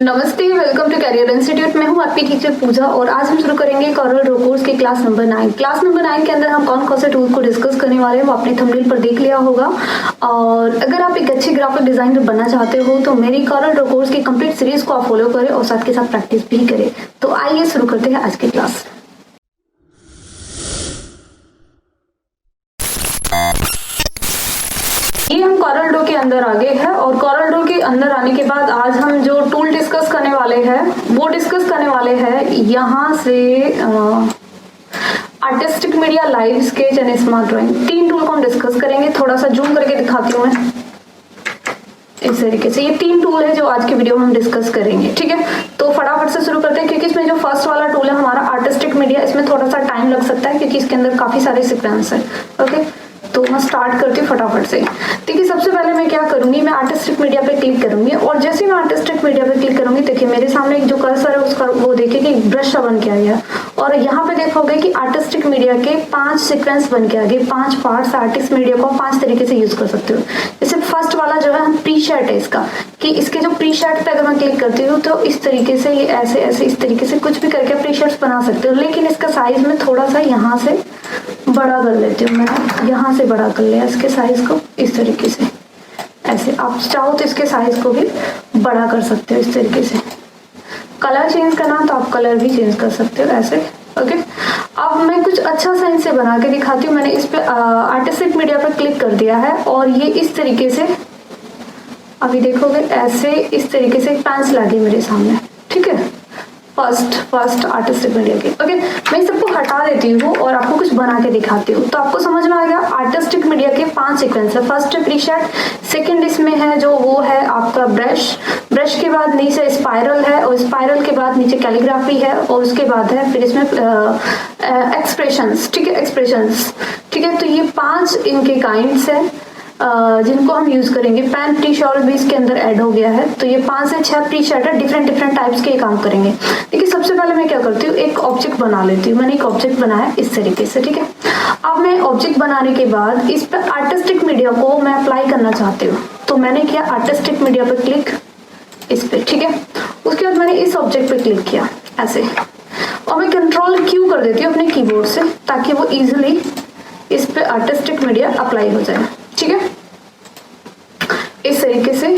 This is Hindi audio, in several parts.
नमस्ते, वेलकम टू कैरियर इंस्टीट्यूट। मैं हूं आपकी टीचर पूजा और आज हम शुरू करेंगे कॉरल ड्रॉ कोर्स की क्लास नंबर 9। क्लास नंबर 9 के अंदर हम कौन कौन से टूल को डिस्कस करने वाले हैं वो आपने थंबनेल पर देख लिया होगा। और अगर आप एक अच्छी ग्राफिक डिजाइनर बनना चाहते हो तो मेरी कॉरल ड्रॉ कोर्स की कंप्लीट सीरीज को आप फॉलो करें और साथ के साथ प्रैक्टिस भी करें। तो आइए शुरू करते हैं आज की क्लास। ये हम कॉरल ड्रॉ के अंदर आ गए हैं और कॉरल ड्रॉ के अंदर आने के बाद आज हम जो टूल डिस्कस करने वाले हैं वो डिस्कस करने वाले हैं यहाँ से artistic media, live sketch and smart drawing. 3 tool को हम डिस्कस करेंगे। थोड़ा सा जूम करके दिखाती हूँ मैं इस तरीके से। ये 3 टूल है जो आज की वीडियो में हम डिस्कस करेंगे, ठीक है। तो फटाफट से शुरू करते हैं क्योंकि इसमें जो फर्स्ट वाला टूल है हमारा आर्टिस्टिक मीडिया, इसमें थोड़ा सा टाइम लग सकता है क्योंकि इसके अंदर काफी सारे सीक्वेंस है। ओके, तो मैं स्टार्ट करती हूँ फटाफट से। देखिए, सबसे पहले मैं क्या करूंगी, मैं आर्टिस्टिक मीडिया पे क्लिक करूंगी और जैसे मैं आर्टिस्टिक मीडिया पे क्लिक करूंगी, देखिए मेरे सामने एक जो कर्सर है उसका वो देखिए कि एक ब्रश बन के आ गया और यहाँ पे देखोगे कि आर्टिस्टिक मीडिया के 5 सीक्वेंस बन के आ गए। 5 पार्ट्स आर्टिस्ट मीडिया को 5 तरीके से यूज कर सकते हो। जैसे फर्स्ट वाला जो है हम प्रीसेट है इसका, कि इसके जो प्रीसेट पे अगर मैं क्लिक करती हूँ तो इस तरीके से ये ऐसे ऐसे इस तरीके से कुछ भी करके प्रीसेट्स बना सकते हो। लेकिन इसका साइज में थोड़ा सा यहाँ से बड़ा कर लेती हूँ। मैं यहाँ से बड़ा कर लिया इसके साइज को इस तरीके से। ऐसे आप चाहो तो इसके साइज को भी बड़ा कर सकते हो इस तरीके से। कलर चेंज करना तो आप कलर भी चेंज कर सकते हो ऐसे। ओके, अब मैं कुछ अच्छा सा इनसे बना के दिखाती हूँ। मैंने इस पे आर्टिस्टिक मीडिया पे क्लिक कर दिया है और ये इस तरीके से अभी देखोगे ऐसे इस तरीके से पेंसिल आ गई मेरे सामने, ठीक है। फर्स्ट आर्टिस्टिक मीडिया के। ओके, मैं सबको हटा देती हूँ और आपको कुछ बना के दिखाती हूँ तो आपको समझ में आ गया। आर्टिस्टिक मीडिया के 5 सीक्वेंस है। फर्स्ट है प्रीसेट, सेकंड इसमें है जो वो है आपका ब्रश के बाद नीचे स्पाइरल है और स्पाइरल के बाद नीचे कैलीग्राफी है और उसके बाद है फिर इसमें एक्सप्रेशंस, ठीक है, एक्सप्रेशंस, ठीक है। तो ये 5 इनके काइंड्स है जिनको हम यूज करेंगे। पेन प्रीशॉल भी इसके अंदर ऐड हो गया है। तो ये 5 से 6 प्रीसेट है, डिफरेंट टाइप्स के काम करेंगे। देखिए, सबसे पहले मैं क्या करती हूँ, एक ऑब्जेक्ट बना लेती हूँ। मैंने एक ऑब्जेक्ट बनाया इस तरीके से, ठीक है। अब मैं ऑब्जेक्ट बनाने के बाद इस पर आर्टिस्टिक मीडिया को मैं अप्लाई करना चाहती हूँ तो मैंने किया आर्टिस्टिक मीडिया पे क्लिक इस पे, ठीक है। उसके बाद मैंने इस ऑब्जेक्ट पे क्लिक किया ऐसे और मैं कंट्रोल Q कर देती हूँ अपने कीबोर्ड से ताकि वो इजिली इस पे आर्टिस्टिक मीडिया अप्लाई हो जाए, ठीक है, इस तरीके से।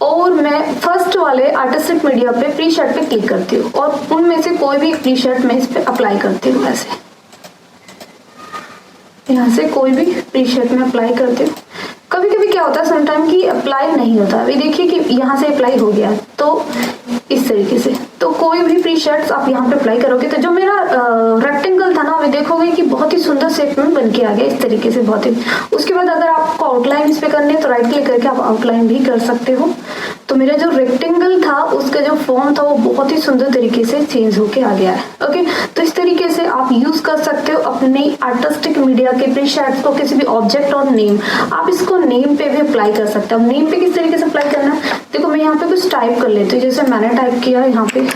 और मैं फर्स्ट वाले आर्टिस्टिक मीडिया पे प्रीसेट पे क्लिक करती हूँ और उनमें से कोई भी प्रीसेट मैं इस पे अप्लाई करती हूँ ऐसे। यहाँ से कोई भी प्रीसेट में अप्लाई करती हूँ। कभी कभी क्या होता है समटाइम कि अप्लाई नहीं होता। अभी देखिए कि यहाँ से अप्लाई हो गया तो इस तरीके से। तो कोई भी प्रीसेट्स आप यहाँ पे अप्लाई करोगे तो जो मेरा रेक्टेंगल था ना, अभी देखोगे कि बहुत ही सुंदर शेप में बन के आ गया इस तरीके से, बहुत ही। उसके बाद अगर आपको आउटलाइन इस पे करनी है तो राइट क्लिक करके आप आउटलाइन भी कर सकते हो। तो मेरा जो रेक्टेंगल था उसका जो फॉर्म था वो बहुत ही सुंदर तरीके से चेंज होके आ गया है। ओके, तो इस तरीके से आप यूज कर सकते हो अपने आर्टिस्टिक मीडिया के प्रीसेट्स को किसी भी ऑब्जेक्ट और नेम। आप इसको नेम पे भी अप्लाई कर सकते हो। नेम पे किस तरीके से अप्लाई करना है, देखो मैं यहाँ पे कुछ टाइप कर लेती हूँ। जैसे मैंने टाइप किया यहाँ पे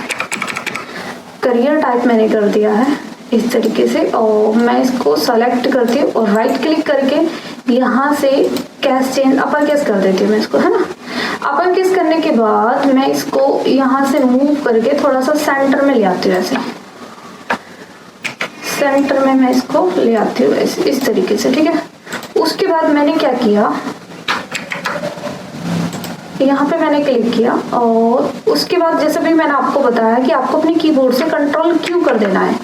करियर टाइप मैंने कर दिया है इस तरीके से और मैं इसको सेलेक्ट करती हूँ और राइट क्लिक करके यहाँ से कैश चेंज अपर केस कर देती हूँ मैं इसको, है ना। अपर केस करने के बाद मैं इसको यहाँ से मूव करके थोड़ा सा सेंटर में ले आती हूँ ऐसे। सेंटर में मैं इसको ले आती हूँ इस तरीके से, ठीक है। उसके बाद मैंने क्या किया, यहाँ पे मैंने क्लिक किया और उसके बाद जैसे भी मैंने आपको बताया कि आपको अपने कीबोर्ड से कंट्रोल Q कर देना है।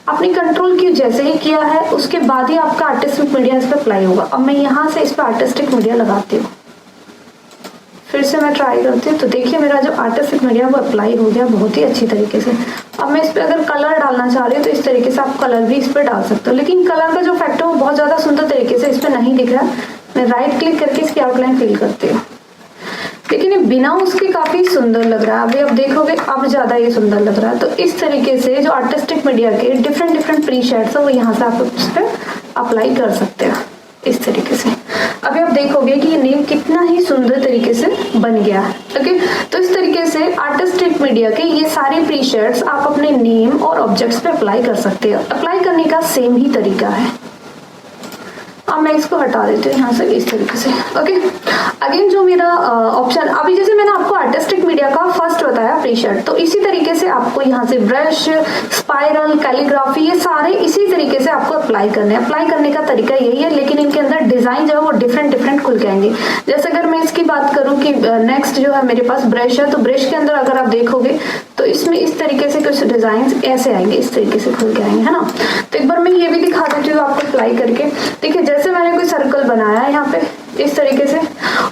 आपने कंट्रोल Q जैसे ही किया है उसके बाद ही आपका आर्टिस्टिक मीडिया इस पर अप्लाई होगा। अब मैं यहाँ से इस पर आर्टिस्टिक मीडिया लगाती हूँ, फिर से मैं ट्राई करती हूँ। तो देखिए मेरा जो आर्टिस्टिक मीडिया वो अप्लाई हो गया बहुत ही अच्छी तरीके से। अब मैं इस पर अगर कलर डालना चाह रही हूँ तो इस तरीके से आप कलर भी इस पर डाल सकते हो, लेकिन कलर का जो इफेक्ट है वो बहुत ज्यादा सुंदर तरीके से इस पर नहीं दिख रहा। मैं राइट क्लिक करके इसकी आउटलाइन फिल करती हूँ, लेकिन ये बिना उसके काफी सुंदर लग रहा है। अभी आप देखोगे अब ज्यादा ये सुंदर लग रहा है। तो इस तरीके से जो आर्टिस्टिक मीडिया के डिफरेंट प्रीसेट्स है वो यहाँ से आप उस पर अप्लाई कर सकते हो इस तरीके से। अभी आप देखोगे कि ये नेम कितना ही सुंदर तरीके से बन गया है। ओके, तो इस तरीके से आर्टिस्टिक मीडिया के ये सारे प्रीसेट्स आप अपने नेम और ऑब्जेक्ट्स पे अप्लाई कर सकते हो। अप्लाई करने का सेम ही तरीका है। अब मैं इसको हटा देती हूँ यहाँ से इस तरीके से। ओके, अगेन जो मेरा ऑप्शन अभी जैसे मैंने आपको आर्टिस्टिक मीडिया का फर्स्ट बताया प्रीशर्ट, तो इसी तरीके से आपको यहाँ से ब्रश, स्पाइरल, कैलीग्राफी ये सारे इसी तरीके से आपको अप्लाई करने हैं। अप्लाई करने का तरीका यही है, लेकिन इनके अंदर डिजाइन जो है वो डिफरेंट खुल के आएंगे। जैसे अगर मैं इसकी बात करूँ कि नेक्स्ट जो है मेरे पास ब्रश है, तो ब्रश के अंदर अगर आप देखोगे तो इसमें इस तरीके से कुछ डिजाइन ऐसे आएंगे, इस तरीके से खुल के आएंगे, है ना। तो एक बार मैं ये भी दिखा देती हूँ आपको अप्लाई करके। देखिए जैसे मैंने कोई सर्कल बनाया है यहाँ पे इस तरीके से,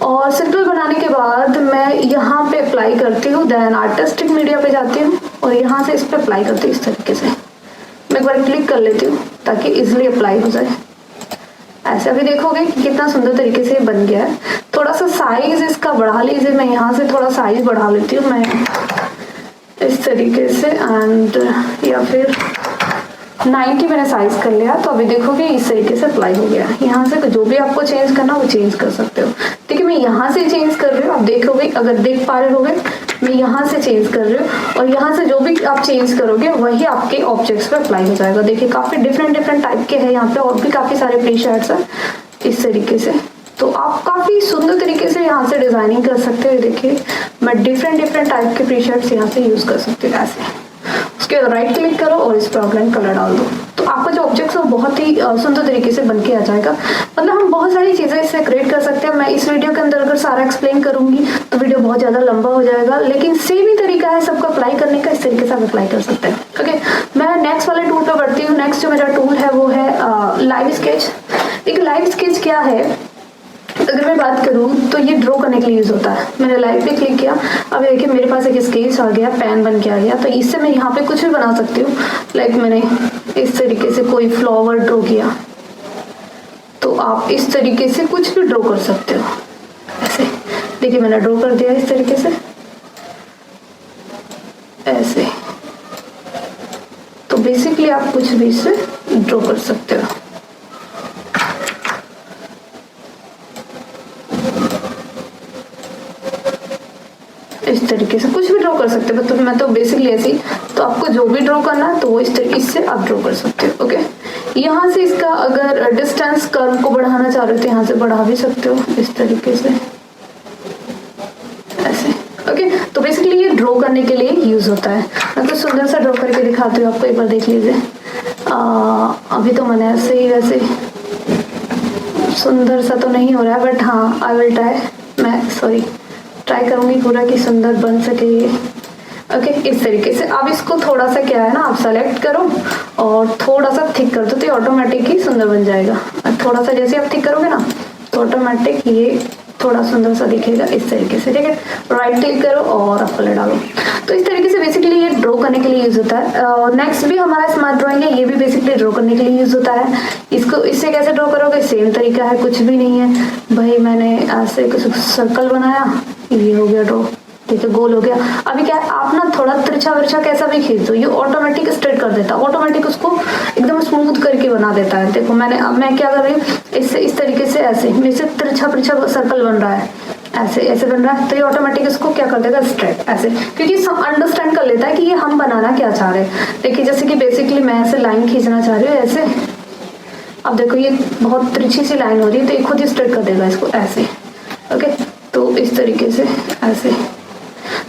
और सर्कल बनाने के बाद मैं यहाँ पे अप्लाई करती हूँ, देन आर्टिस्टिक मीडिया पे जाती हूँ और यहाँ से इस पे अप्लाई करती हूँ इस तरीके से। मैं एक बार क्लिक कर लेती हूँ ताकि इजिली अप्लाई हो जाए। ऐसे अभी देखोगे कि कितना सुंदर तरीके से बन गया है। थोड़ा सा साइज इसका बढ़ा लीजिए, मैं यहाँ से थोड़ा साइज बढ़ा लेती हूँ मैं इस तरीके से, एंड या फिर 90 मैंने साइज कर लिया। तो अभी देखोगे इस तरीके से अप्लाई हो गया। यहाँ से जो भी आपको चेंज करना वो चेंज कर सकते हो। ठीक है, मैं यहाँ से चेंज कर रही हूँ, आप देखोगे अगर देख पा रहे होगे मैं यहाँ से चेंज कर रही हूँ, और यहाँ से जो भी आप चेंज करोगे वही आपके ऑब्जेक्ट्स पे अप्लाई हो जाएगा। देखिए काफी डिफरेंट टाइप के हैं यहाँ पे, और भी काफी सारे प्रीशर्ट्स हैं इस तरीके से। तो आप काफी सुंदर तरीके से यहाँ से डिजाइनिंग कर सकते हो। देखिए मैं डिफरेंट टाइप के प्रीशर्ट्स यहाँ से यूज कर सकती हूँ ऐसे। उसके राइट क्लिक करो और इस पर आउटलाइन कलर डाल दो, तो आपका जो ऑब्जेक्ट है वो बहुत ही सुंदर तरीके से बन के आ जाएगा। मतलब हम बहुत सारी चीजें इससे क्रिएट कर सकते हैं। मैं इस वीडियो के अंदर अगर सारा एक्सप्लेन करूंगी तो वीडियो बहुत ज्यादा लंबा हो जाएगा, लेकिन सेम ही तरीका है सबको अप्लाई करने का, इस तरीके से आप अप्लाई कर सकते हैं। ओके, मैं नेक्स्ट वाले टूल पे बढ़ती हूँ। नेक्स्ट जो मेरा टूल है वो है लाइव स्केच। देखिए लाइव स्केच क्या है, अगर मैं बात करूँ तो ये ड्रॉ करने के लिए यूज होता है। मैंने लाइव पे क्लिक किया, अब देखिए मेरे पास एक स्केच आ गया, पेन बन के आ गया। तो इससे मैं यहाँ पे कुछ भी बना सकती हूँ। लाइक मैंने इस तरीके से कोई फ्लावर ड्रॉ किया, तो आप इस तरीके से कुछ भी ड्रॉ कर सकते हो ऐसे। देखिए मैंने ड्रॉ कर दिया इस तरीके से ऐसे। तो बेसिकली आप कुछ भी इससे ड्रॉ कर सकते हो। इस तरीके से कुछ भी ड्रॉ कर सकते हो। तो मैं तो बेसिकली ऐसी, तो आपको जो भी ड्रॉ करना है तो वो इस तरीके से आप ड्रॉ कर सकते हो। ओके, यहाँ से इसका अगर डिस्टेंस कर्व को बढ़ाना चाह रहे हो तो यहाँ से बढ़ा भी सकते हो इस तरीके से ऐसे। ओके, तो बेसिकली ये ड्रॉ करने के लिए यूज होता है। मैं तो सुंदर सा ड्रॉ करके दिखाती हूँ आपको, एक बार देख लीजिए। अभी तो मैंने ऐसे ही वैसे सुंदर सा तो नहीं हो रहा है, बट हाँ आई विल ट्राई करूंगी पूरा कि सुंदर बन सके ये। ओके, इस तरीके से अब इसको थोड़ा सा क्या है ना, आप सेलेक्ट करो और थोड़ा सा थिक कर दो तो ये ऑटोमेटिक ही सुंदर बन जाएगा। थोड़ा सा जैसे आप थिक करोगे ना तो ऑटोमेटिक ये थोड़ा सुंदर सा दिखेगा इस तरीके से। ठीक है, राइट क्लिक करो और आप कलर डालो। तो इस तरीके से बेसिकली ये ड्रॉ करने के लिए यूज होता है। नेक्स्ट भी हमारा स्मार्ट ड्राइंग है, ये भी बेसिकली ड्रॉ करने के लिए यूज होता है। इसको इससे कैसे ड्रॉ करोगे, सेम तरीका है, कुछ भी नहीं है भाई। मैंने ऐसे कुछ सर्कल बनाया, ये हो गया ड्रॉ। ठीक है, गोल हो गया। अभी क्या है, आप ना थोड़ा तिरछा विरछा कैसा भी खींच दो, ये ऑटोमेटिक स्ट्रेट कर देता है, ऑटोमेटिक उसको एकदम स्मूथ करके बना देता है। देखो मैं क्या कर रही हूँ, इससे इस तरीके से ऐसे मेरे से तिरछा विरछा सर्कल बन रहा है, ऐसे बन रहा है, तो ये ऑटोमेटिक इसको क्या कर देगा, स्ट्रेट ऐसे, क्योंकि अंडरस्टैंड कर लेता है कि ये हम बनाना क्या चाह रहे हैं। देखिए जैसे कि बेसिकली मैं ऐसे लाइन खींचना चाह रही हूँ ऐसे, अब देखो ये बहुत तिरछी सी लाइन हो रही है तो ये खुद ही स्ट्रेट कर देगा इसको ऐसे। ओके, तो इस तरीके से ऐसे।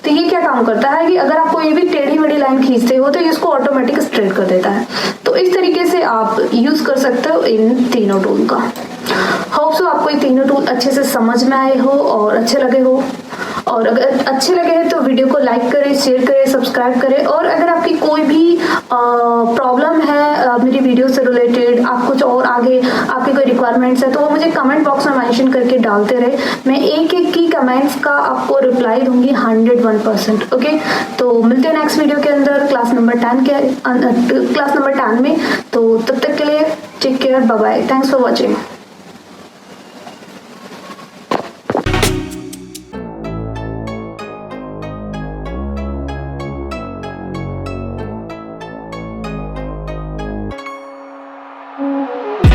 तो ये क्या काम करता है कि अगर आप कोई भी टेढ़ी मेढ़ी लाइन खींचते हो तो ये इसको ऑटोमेटिक स्ट्रेट कर देता है। तो इस तरीके से आप यूज कर सकते हो इन तीनों टूल का। होप सो आपको ये तीनों टूल अच्छे से समझ में आए हो और अच्छे लगे हो। और अगर अच्छे लगे हैं तो वीडियो को लाइक करें, शेयर करें, सब्सक्राइब करें। और अगर आपकी कोई भी प्रॉब्लम है मेरी वीडियो से रिलेटेड, आप कुछ और आगे आपकी कोई रिक्वायरमेंट्स है तो वो मुझे कमेंट बॉक्स में मेंशन करके डालते रहे। मैं एक एक की कमेंट्स का आपको रिप्लाई दूंगी 101%। ओके, तो मिलते हैं नेक्स्ट वीडियो के अंदर क्लास नंबर 10 में। तो तब तक के लिए take care, bye bye, thanks for watching.